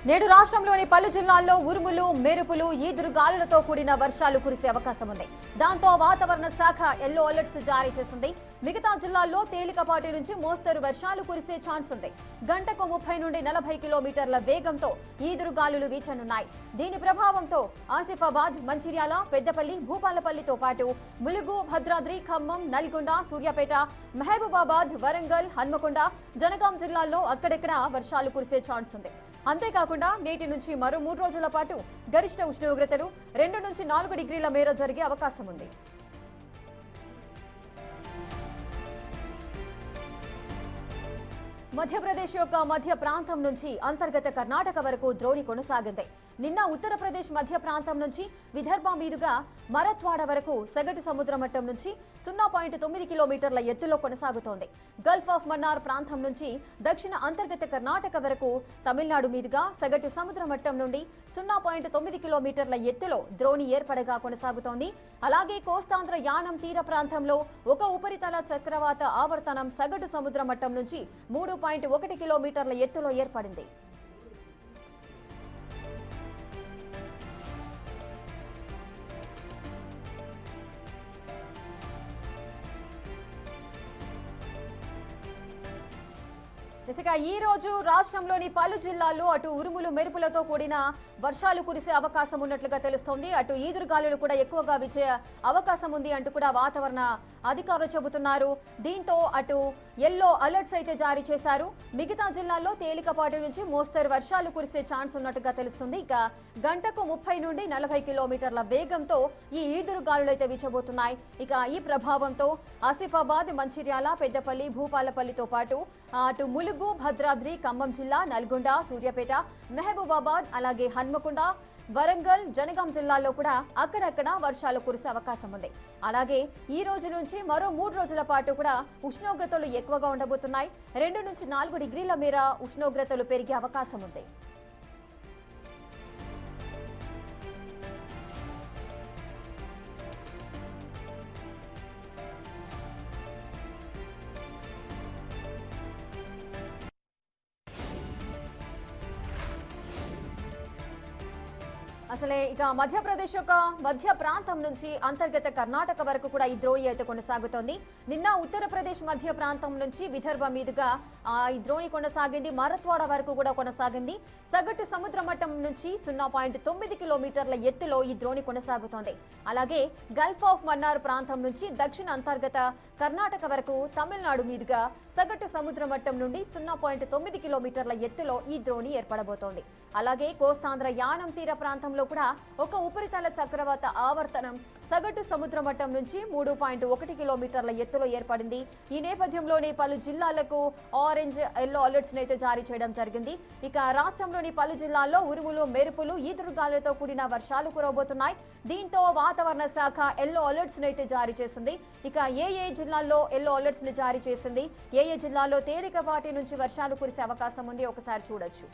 నేడు రాష్ట్రంలోని పలు జిల్లాల్లో ఉరుములు మెరుపులు ఈదురుగాలులతో కూడిన వర్షాలు కురిసే అవకాశం ఉంది. దాంతో వాతావరణ శాఖ ఎల్లో అలర్ట్స్ జారీ చేసింది. మిగతా జిల్లాల్లో తేలికపాటి నుంచి మోస్తరు వర్షాలు కురిసే ఛాన్స్ ఉంది. గంటకు 30 నుండి 40 కిలోమీటర్ల వేగంతో ఈదురుగాలులు వీచనున్నాయి. దీని ప్రభావంతో ఆసిఫాబాద్, మంచిర్యాల, పెద్దపల్లి, భూపాలపల్లితో పాటు ములుగు, భద్రాద్రి, ఖమ్మం, నల్గొండ, సూర్యాపేట, మహబూబాబాద్, వరంగల్, హన్మకొండ, జనగాం జిల్లాల్లో అక్కడెక్కడ వర్షాలు కురిసే ఛాన్స్ ఉంది. అంతేకాకుండా నేటి నుంచి మరో 3 రోజుల పాటు గరిష్ట ఉష్ణోగ్రతలు 2 నుంచి 4 డిగ్రీల మేర జరిగే అవకాశం ఉంది. మధ్యప్రదేశ్ యొక్క మధ్య ప్రాంతం నుంచి అంతర్గత కర్ణాటక వరకు ద్రోణి కొనసాగింది. నిన్న ఉత్తరప్రదేశ్ మధ్య ప్రాంతం నుంచి విదర్భ మీదుగా మరత్వాడ వరకు సగటు సముద్ర మట్టం నుంచి 0.9 కిలోమీటర్ల ఎత్తులో కొనసాగుతోంది. గల్ఫ్ ఆఫ్ మన్నార్ ప్రాంతం నుంచి దక్షిణ అంతర్గత కర్ణాటక వరకు తమిళనాడు మీదుగా సగటు సముద్ర మట్టం నుండి 0.9 కిలోమీటర్ల ఎత్తులో ద్రోణి ఏర్పడగా కొనసాగుతోంది. అలాగే కోస్తాంధ్ర యానం తీర ప్రాంతంలో ఒక ఉపరితల చక్రవాత ఆవర్తనం సగటు సముద్ర మట్టం నుంచి 3.1 కిలోమీటర్ల ఎత్తులో ఏర్పడింది. ఈ రోజు రాష్ట్రంలోని పలు జిల్లాల్లో అటు ఉరుములు మెరుపులతో కూడిన వర్షాలు కురిసే అవకాశం ఉన్నట్లుగా తెలుస్తోంది. అటు ఈదురుగాలులు కూడా ఎక్కువగా వీచే అవకాశం ఉంది అంటూ కూడా వాతావరణ అధికారులు చెబుతున్నారు. దీంతో అటు ఎల్లో అలర్ట్స్ అయితే జారీ చేశారు. మిగతా జిల్లాల్లో తేలికపాటి నుంచి మోస్తరు వర్షాలు కురిసే ఛాన్స్ ఉన్నట్టుగా తెలుస్తుంది. ఇక గంటకు 30 నుండి 40 కిలోమీటర్ల వేగంతో ఈ ఈదురుగాలులు అయితే వీచబోతున్నాయి. ఇక ఈ ప్రభావంతో ఆసిఫాబాద్, మంచిర్యాల, పెద్దపల్లి, భూపాలపల్లితో పాటు అటు ములుగు, భద్రాద్రి, ఖమ్మం జిల్లా, నల్గొండ, సూర్యాపేట, మహబూబాబాద్, అలాగే హన్మకొండ, వరంగల్, జనగాం జిల్లాల్లో కూడా అక్కడక్కడ వర్షాలు కురిసే అవకాశం ఉంది. అలాగే ఈ రోజు నుంచి మరో 3 రోజుల పాటు కూడా ఉష్ణోగ్రతలు ఎక్కువగా ఉండబోతున్నాయి. 2 నుంచి 4 డిగ్రీల మేర ఉష్ణోగ్రతలు పెరిగే అవకాశం ఉంది. అసలే ఇక మధ్యప్రదేశ్ యొక్క మధ్య ప్రాంతం నుంచి అంతర్గత కర్ణాటక వరకు కూడా ఈ ద్రోణి అయితే కొనసాగుతోంది. నిన్న ఉత్తరప్రదేశ్ మధ్య ప్రాంతం నుంచి విదర్భ మీదుగా ఈ ద్రోణి కొనసాగింది. మరత్వాడ వరకు కూడా కొనసాగింది. సగటు సముద్ర మట్టం నుంచి 0.9 కిలోమీటర్ల ఎత్తులో ఈ ద్రోణి కొనసాగుతోంది. అలాగే గల్ఫ్ ఆఫ్ మన్నార్ ప్రాంతం నుంచి దక్షిణ అంతర్గత కర్ణాటక వరకు తమిళనాడు మీదుగా సగటు సముద్ర మట్టం నుండి 0.9 కిలోమీటర్ల ఎత్తులో ఈ ద్రోణి ఏర్పడబోతోంది. అలాగే కోస్తాంధ్ర యానం తీర ప్రాంతంలో కూడా ఒక ఉపరితల చక్రవాత ఆవర్తనం సగటు సముద్ర మట్టం నుంచి 3.1 కిలోమీటర్ల ఎత్తులో ఏర్పడింది. ఈ నేపథ్యంలోనే పలు జిల్లాలకు ఆరెంజ్, ఎల్లో అలర్ట్స్ అయితే జారీ చేయడం జరిగింది. ఇక రాష్ట్రంలోని పలు జిల్లాల్లో ఉరుములు, మెరుపులు, ఈదురుగాలులతో కూడిన వర్షాలు కురవబోతున్నాయి. దీంతో వాతావరణ శాఖ ఎల్లో అలర్ట్స్ అయితే జారీ చేసింది. ఇక ఏ జిల్లాల్లో ఎల్లో అలర్ట్స్ ని జారీ చేసింది, ఏ జిల్లాల్లో తేలికపాటి నుంచి వర్షాలు కురిసే అవకాశం ఉంది ఒకసారి చూడొచ్చు.